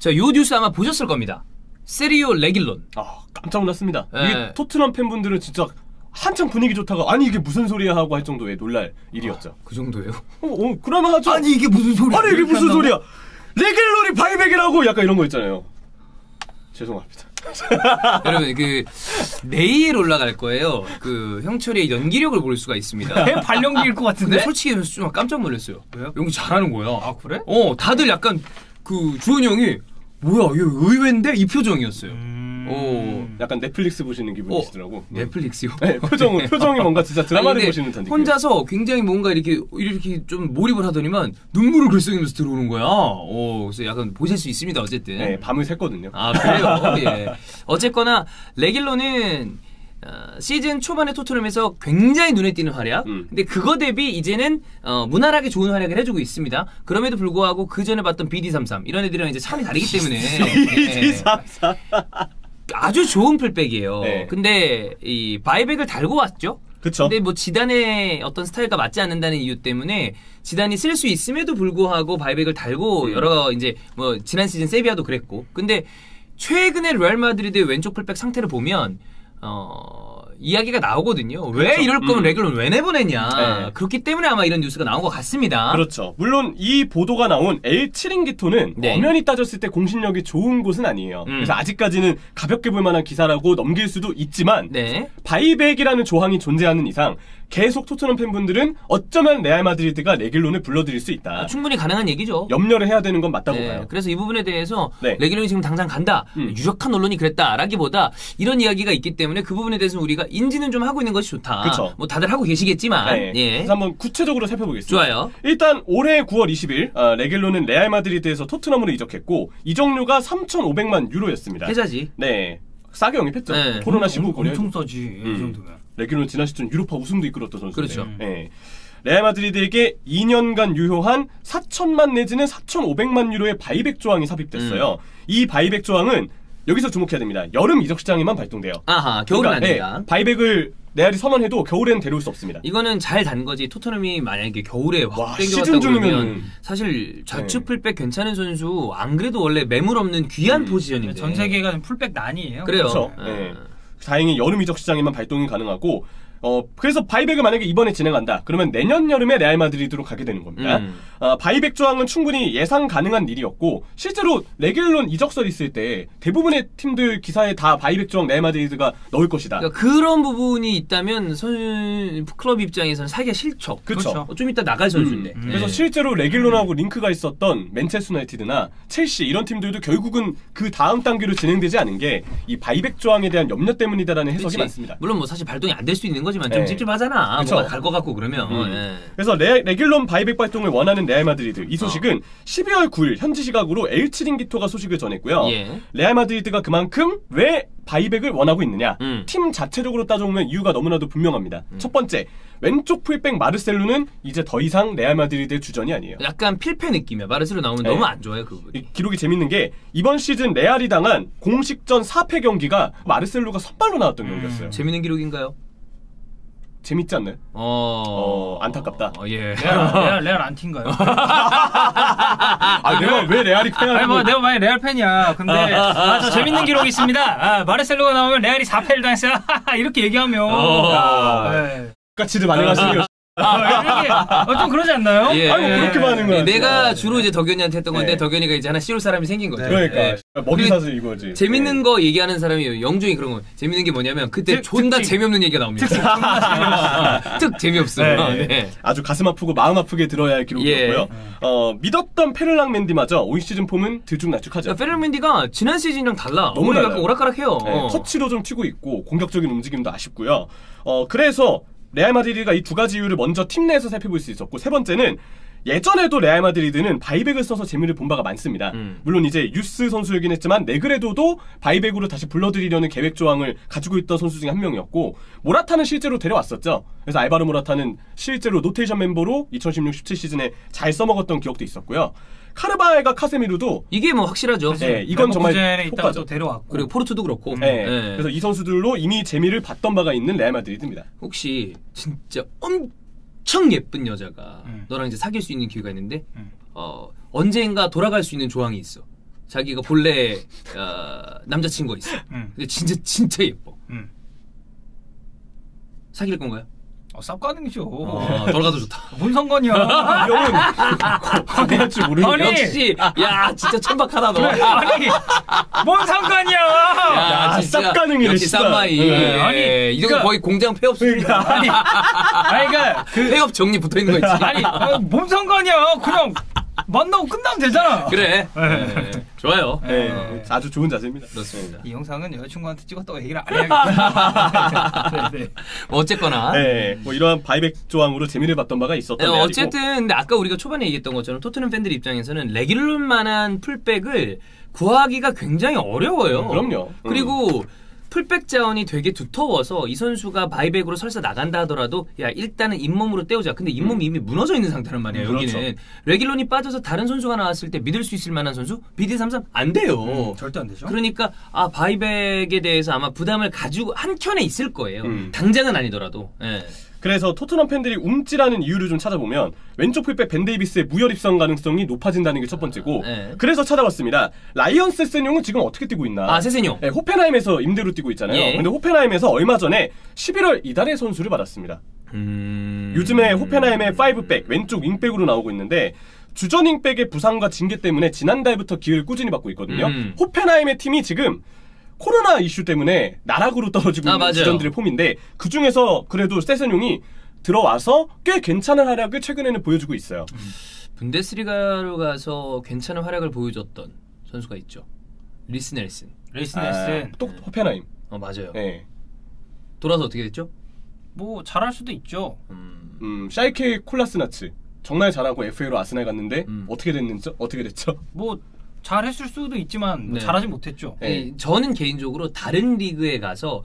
자, 요 뉴스 아마 보셨을 겁니다. 세리오 레길론. 깜짝 놀랐습니다. 네. 이게 토트넘 팬분들은 진짜 한창 분위기 좋다가 아니 이게 무슨 소리야 하고 할 정도의 놀랄 일이었죠. 그 정도예요? 그러면 하죠. 아니 이게 무슨 소리야? 아니 이게 무슨 소리야? 레길론이 바이백이라고 약간 이런 거 있잖아요. 죄송합니다. 여러분 내일 올라갈 거예요. 형철이의 연기력을 볼 수가 있습니다. 배 발연기일 것 같은데? 근데 솔직히 좀 깜짝 놀랐어요. 왜요? 연기 잘하는 거야. 아 그래? 다들 약간 주원이 형이 뭐야 이거 의외인데 이 표정이었어요. 약간 넷플릭스 보시는 기분이시더라고. 넷플릭스요? 네, 표정이 뭔가 진짜 드라마를 보시는 듯한 느낌. 혼자서 굉장히 뭔가 이렇게 좀 몰입을 하더니만 눈물을 글썽이면서 들어오는 거야. 그래서 약간 보실 수 있습니다. 어쨌든. 네, 밤을 샜거든요. 아 그래요? 예. 어쨌거나 레길론은 시즌 초반에 토트넘에서 굉장히 눈에 띄는 활약. 근데 그거 대비 이제는 무난하게 좋은 활약을 해주고 있습니다. 그럼에도 불구하고 그 전에 봤던 BD33 이런 애들이랑 이제 차원이 다르기 때문에 BD33 아주 좋은 풀백이에요. 네. 근데 이 바이백을 달고 왔죠. 그쵸. 근데 뭐 지단의 어떤 스타일과 맞지 않는다는 이유 때문에 지단이 쓸 수 있음에도 불구하고 바이백을 달고 여러 이제 뭐 지난 시즌 세비야도 그랬고. 근데 최근에 레알 마드리드의 왼쪽 풀백 상태를 보면 이야기가 나오거든요. 그렇죠. 왜 이럴 거면 레길론 왜 내보냈냐. 네. 그렇기 때문에 아마 이런 뉴스가 나온 것 같습니다. 그렇죠. 물론 이 보도가 나온 엘 치링기토는 네. 엄연히 따졌을 때 공신력이 좋은 곳은 아니에요. 그래서 아직까지는 가볍게 볼 만한 기사라고 넘길 수도 있지만 네. 바이백이라는 조항이 존재하는 이상 계속 토트넘 팬분들은 어쩌면 레알 마드리드가 레길론을 불러들일 수 있다. 충분히 가능한 얘기죠. 염려를 해야 되는 건 맞다고 네, 봐요. 그래서 이 부분에 대해서 네. 레길론이 지금 당장 간다. 유력한 언론이 그랬다라기보다 이런 이야기가 있기 때문에 그 부분에 대해서는 우리가 인지는 좀 하고 있는 것이 좋다. 그쵸. 뭐 다들 하고 계시겠지만. 네. 예. 그래서 한번 구체적으로 살펴보겠습니다. 좋아요. 일단 올해 9월 20일 레길론은 레알 마드리드에서 토트넘으로 이적했고 이적료가 3,500만 유로였습니다. 패자지. 네. 싸게 영입했죠. 네. 코로나 시국 엄청 싸지 이 정도면. 레길론 지난 시즌 유로파 우승도 이끌었던 선수인데. 그렇죠. 네. 레알 마드리드에게 2년간 유효한 4천만 내지는 4,500만 유로의 바이백 조항이 삽입됐어요. 이 바이백 조항은 여기서 주목해야 됩니다. 여름 이적 시장에만 발동돼요. 아하, 겨울은 안 된다. 바이백을 레알이 선언해도 겨울에는 데려올 수 없습니다. 이거는 잘 단 거지. 토트넘이 만약에 겨울에 확 시즌 땡겨갔다고 중이면 그러면 사실 좌측 풀백 괜찮은 선수 안 그래도 원래 매물 없는 귀한 포지션인데. 전 세계가 풀백 난이에요. 그래요. 그렇죠. 네. 다행히 여름 이적 시장에만 발동이 가능하고 그래서 바이백을 만약에 이번에 진행한다. 그러면 내년 여름에 레알 마드리드로 가게 되는 겁니다. 바이백 조항은 충분히 예상 가능한 일이었고 실제로 레길론 이적설 있을 때 대부분의 팀들 기사에 다 바이백 조항 레알 마드리드가 넣을 것이다. 그러니까 그런 부분이 있다면 클럽 입장에서는 사기가 싫죠. 그렇죠. 좀 이따 나갈 선수인데. 그래서 실제로 레길론하고 링크가 있었던 맨체스터 유나이티드나 첼시 이런 팀들도 결국은 그 다음 단계로 진행되지 않은 게 이 바이백 조항에 대한 염려 때문이다라는 해석이 그치. 많습니다. 물론 뭐 사실 발동이 안 될 수 있는 거지만 좀 네. 찝찝하잖아. 그쵸. 뭐가 갈 것 같고 그러면. 예. 그래서 레길론 바이백 발동을 원하는 레알 마드리드 이 소식은 12월 9일 현지 시각으로 엘 치링기토가 소식을 전했고요. 예. 레알 마드리드가 그만큼 왜 바이백을 원하고 있느냐 팀 자체적으로 따져보면 이유가 너무나도 분명합니다. 첫 번째 왼쪽 풀백 마르셀로는 이제 더 이상 레알 마드리드의 주전이 아니에요. 약간 필패 느낌이야. 마르셀로 나오면 네. 너무 안 좋아요. 그분이. 이 기록이 재밌는 게 이번 시즌 레알이 당한 공식전 4패 경기가 마르셀로가 선발로 나왔던 경기였어요. 재밌는 기록인가요? 재밌지 않나요? 안타깝다. 예. 레알 안티인가요? 내가 왜 레알이 팬이라고? 아니 내가 만약 레알 팬이야. 근데 저 재밌는 기록이 있습니다. 마르셀로가 나오면 레알이 4패를 당했어요. 이렇게 얘기하면 네. 까치를 반응하시네요. 이렇게 좀 그러지 않나요? 예. 아이고 그렇게 반응을 내가 주로 이제 덕현이한테 했던 건데 네. 덕현이가 이제 하나 씌울 사람이 생긴 거죠. 그러니까 예. 먹이 사슬 이거지. 재밌는 거 얘기하는 사람이 영종이 그런 거. 재밌는 게 뭐냐면 그때 존나 재미없는 얘기가 나옵니다. 특 재미없어요. 네. 네. 아주 가슴 아프고 마음 아프게 들어야 할 기록이었고요. 믿었던 페를랑 맨디마저 올 시즌 폼은 들쭉날쭉하죠. 페르멘디가 지난 시즌이랑 달라. 너무 오늘 달라요. 약간 오락가락해요. 네, 터치로 좀 튀고 있고 공격적인 움직임도 아쉽고요. 그래서 레알 마드리드가 이 두 가지 이유를 먼저 팀 내에서 살펴볼 수 있었고 세 번째는 예전에도 레알 마드리드는 바이백을 써서 재미를 본 바가 많습니다. 물론 이제 유스 선수이긴 했지만 네그레도도 바이백으로 다시 불러들이려는 계획 조항을 가지고 있던 선수 중에 한 명이었고 모라타는 실제로 데려왔었죠. 그래서 알바로 모라타는 실제로 로테이션 멤버로 2016-17 시즌에 잘 써먹었던 기억도 있었고요. 카르바알과 카세미르도 이게 뭐 확실하죠. 네, 이건 정말 있다가 효과죠. 또 데려왔고 그리고 포르투도 그렇고. 네. 네. 그래서 이 선수들로 이미 재미를 봤던 바가 있는 레알 마드리드입니다. 혹시 진짜 엄청 예쁜 여자가 너랑 이제 사귈 수 있는 기회가 있는데 언젠가 돌아갈 수 있는 조항이 있어. 자기가 본래 남자친구가 있어. 근데 진짜 예뻐. 사귈 건가요? 쌉가능이죠. 돌아가도 좋다. 뭔 상관이야. 이 형은 거대할 줄 모르는 아니, 역시 야 진짜 천박하다 너. 아니, 뭔 상관이야. 야, 쌉가능이네, 역시 진짜. 쌈마이. 네. 아니, 이거 그러니까- 거의 공장 폐업입니다. 아니, 그러니까 폐업 정리 붙어 있는 거 있지. 아니, 뭔 상관이야. 그냥 만나고 끝나면 되잖아. 그래. 좋아요. 네, 아주 좋은 자세입니다. 그렇습니다. 이 영상은 여자친구한테 찍었다고 얘기를 안 해야겠다. 네. 어쨌거나. 네, 뭐 이러한 바이백 조항으로 재미를 봤던 바가 있었던 레알이고. 어쨌든 근데 아까 우리가 초반에 얘기했던 것처럼 토트넘 팬들 입장에서는 레귤론만한 풀백을 구하기가 굉장히 어려워요. 그럼요. 그리고 풀백 자원이 되게 두터워서 이 선수가 바이백으로 설사 나간다 하더라도 야 일단은 잇몸으로 때우자. 근데 잇몸이 이미 무너져 있는 상태란 말이에요. 그렇죠. 여기는 레귤론이 빠져서 다른 선수가 나왔을 때 믿을 수 있을 만한 선수 BD33 안 돼요. 절대 안 되죠. 그러니까 바이백에 대해서 아마 부담을 가지고 한 켠에 있을 거예요. 당장은 아니더라도. 예. 그래서 토트넘 팬들이 움찔하는 이유를 좀 찾아보면 왼쪽 풀백 벤 데이비스의 무혈 입성 가능성이 높아진다는 게 첫 번째고 네. 그래서 찾아봤습니다. 라이언스 세센용은 지금 어떻게 뛰고 있나? 세센용. 네, 호펜하임에서 임대로 뛰고 있잖아요. 예. 근데 호펜하임에서 얼마 전에 11월 이달에 선수를 받았습니다. 요즘에 호펜하임의 5백 왼쪽 윙백으로 나오고 있는데 주전 윙백의 부상과 징계 때문에 지난달부터 기회를 꾸준히 받고 있거든요. 호펜하임의 팀이 지금 코로나 이슈 때문에 나락으로 떨어지고 있는 맞아요. 주전들의 폼인데 그 중에서 그래도 세센용이 들어와서 꽤 괜찮은 활약을 최근에는 보여주고 있어요. 분데스리가로 가서 괜찮은 활약을 보여줬던 선수가 있죠. 리스 넬슨. 레이스 넬슨. 또 호펜하임. 맞아요. 네. 돌아서 어떻게 됐죠? 뭐 잘할 수도 있죠. 샤이케 콜라스나츠 정말 잘하고 FA로 아스날 갔는데 어떻게 됐죠? 뭐 잘했을 수도 있지만 뭐 네. 잘하지 못했죠. 네. 저는 개인적으로 다른 리그에 가서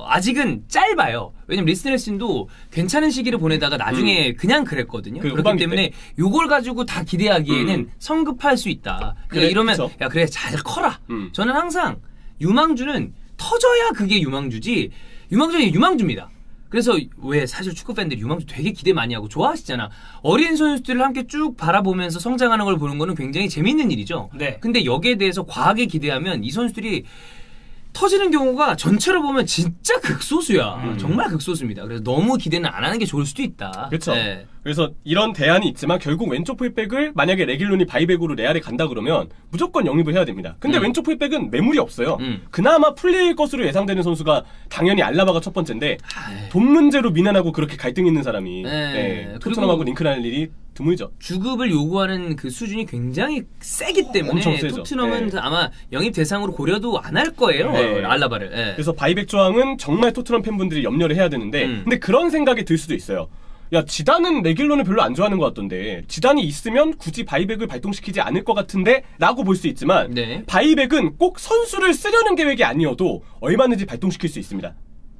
아직은 짧아요. 왜냐면 리스 넬슨도 괜찮은 시기를 보내다가 나중에 그냥 그랬거든요. 그 그렇기 후반기 때문에 요걸 가지고 다 기대하기에는 성급할 수 있다. 그래, 이러면 그쵸. 야 그래 잘 커라. 저는 항상 유망주는 터져야 그게 유망주지. 유망주는 유망주입니다. 그래서 왜 사실 축구 팬들이 유망주 되게 기대 많이 하고 좋아하시잖아. 어린 선수들을 함께 쭉 바라보면서 성장하는 걸 보는 거는 굉장히 재밌는 일이죠. 네. 근데 여기에 대해서 과하게 기대하면 이 선수들이 터지는 경우가 전체로 보면 진짜 극소수야. 정말 극소수입니다. 그래서 너무 기대는 안 하는 게 좋을 수도 있다. 그렇죠. 네. 그래서 이런 대안이 있지만 결국 왼쪽 풀백을 만약에 레길론이 바이백으로 레알에 간다 그러면 무조건 영입을 해야 됩니다. 근데 왼쪽 풀백은 매물이 없어요. 그나마 풀릴 것으로 예상되는 선수가 당연히 알라바가 첫 번째인데 돈 문제로 미난하고 그렇게 갈등 있는 사람이 네. 토트넘하고 그리고 링크할 일이 드물죠. 주급을 요구하는 그 수준이 굉장히 세기 때문에 엄청 세죠. 토트넘은 네. 아마 영입 대상으로 고려도 안 할 거예요. 네. 알라바를. 네. 그래서 바이백 조항은 정말 토트넘 팬분들이 염려를 해야 되는데 근데 그런 생각이 들 수도 있어요. 야 지단은 레길론을 별로 안 좋아하는 것 같던데 지단이 있으면 굳이 바이백을 발동시키지 않을 것 같은데 라고 볼 수 있지만 네. 바이백은 꼭 선수를 쓰려는 계획이 아니어도 얼마든지 발동시킬 수 있습니다.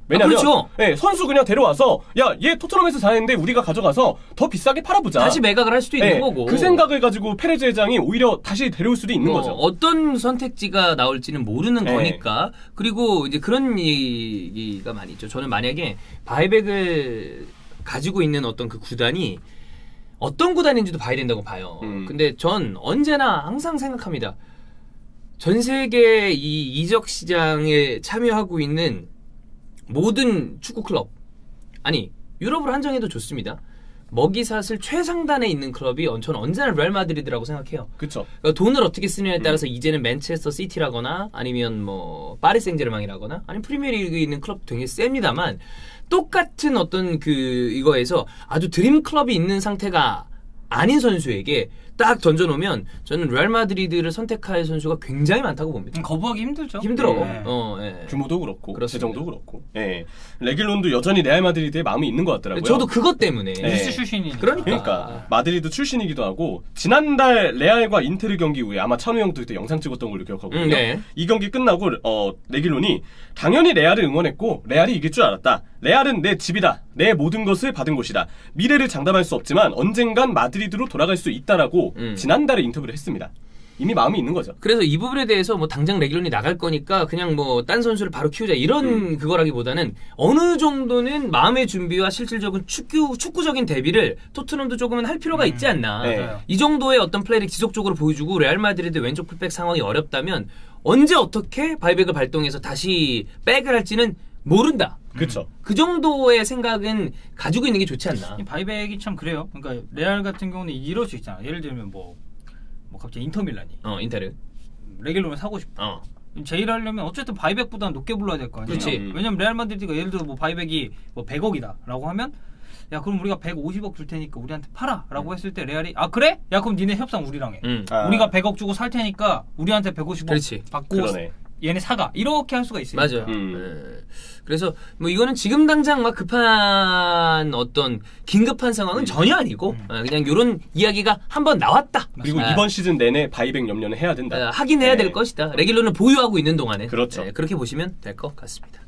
왜냐면 그렇죠. 네, 선수 그냥 데려와서 야 얘 토트넘에서 잘했는데 우리가 가져가서 더 비싸게 팔아보자. 다시 매각을 할 수도 있는 네, 거고. 그 생각을 가지고 페레즈 회장이 오히려 다시 데려올 수도 있는 거죠. 어떤 선택지가 나올지는 모르는 네. 거니까. 그리고 이제 그런 얘기가 많이 있죠. 저는 만약에 바이백을 가지고 있는 어떤 그 구단이 어떤 구단인지도 봐야 된다고 봐요. 근데 전 언제나 항상 생각합니다. 전 세계 이 이적 시장에 참여하고 있는 모든 축구 클럽, 아니 유럽으로 한정해도 좋습니다. 먹이사슬 최상단에 있는 클럽이 저는 언제나 레알 마드리드라고 생각해요. 그렇죠. 그러니까 돈을 어떻게 쓰느냐에 따라서 이제는 맨체스터 시티라거나 아니면 뭐 파리 생제르맹이라거나 아니면 프리미어리그에 있는 클럽 되게 셉니다만 똑같은 어떤 그 이거에서 아주 드림 클럽이 있는 상태가 아닌 선수에게 딱 던져놓으면 저는 레알 마드리드를 선택할 선수가 굉장히 많다고 봅니다. 거부하기 힘들죠. 힘들어. 네. 예. 규모도 그렇고 그렇습니다. 재정도 그렇고. 예. 레길론도 여전히 레알 마드리드에 마음이 있는 것 같더라고요. 저도 그것 때문에. 네. 뉴스 출신이니까. 그러니까 마드리드 출신이기도 하고 지난달 레알과 인테르 경기 후에 아마 찬우 형도 그때 영상 찍었던 걸로 기억하거든요. 네. 이 경기 끝나고 레길론이 당연히 레알을 응원했고 레알이 이길 줄 알았다. 레알은 내 집이다. 내 모든 것을 받은 곳이다. 미래를 장담할 수 없지만 언젠간 마드리드로 돌아갈 수 있다라고 지난달에 인터뷰를 했습니다. 이미 마음이 있는 거죠. 그래서 이 부분에 대해서 뭐 당장 레귤런이 나갈 거니까 그냥 뭐 딴 선수를 바로 키우자 이런 그거라기보다는 어느 정도는 마음의 준비와 실질적인 축구적인 대비를 토트넘도 조금은 할 필요가 있지 않나. 네. 이 정도의 어떤 플레이를 지속적으로 보여주고 레알 마드리드 왼쪽 풀백 상황이 어렵다면 언제 어떻게 바이백을 발동해서 다시 백을 할지는 모른다. 그렇죠. 그 정도의 생각은 가지고 있는 게 좋지 않나. 이 바이백이 참 그래요. 그러니까 레알 같은 경우는 이럴 수 있잖아. 예를 들면 뭐 갑자기 인터밀란이 인테르. 레길론을 사고 싶다. 제일 하려면 어쨌든 바이백보다 높게 불러야 될 거 아니에요. 그렇지. 왜냐면 레알 마드리드가 예를 들어 뭐 바이백이 뭐 100억이다라고 하면 야 그럼 우리가 150억 줄 테니까 우리한테 팔아라고 했을 때 레알이 아 그래? 야 그럼 니네 협상 우리랑 해. 우리가 100억 주고 살 테니까 우리한테 150억 그렇지. 받고 그러네. 얘네 사가 이렇게 할 수가 있으니까. 맞아요. 그래서 뭐 이거는 지금 당장 막 급한 어떤 긴급한 상황은 전혀 아니고 그냥 이런 이야기가 한번 나왔다. 그리고 이번 시즌 내내 바이백 염려는 해야 된다. 하긴 해야 될 것이다. 레길론은 보유하고 있는 동안에 그렇죠. 그렇게 보시면 될 것 같습니다.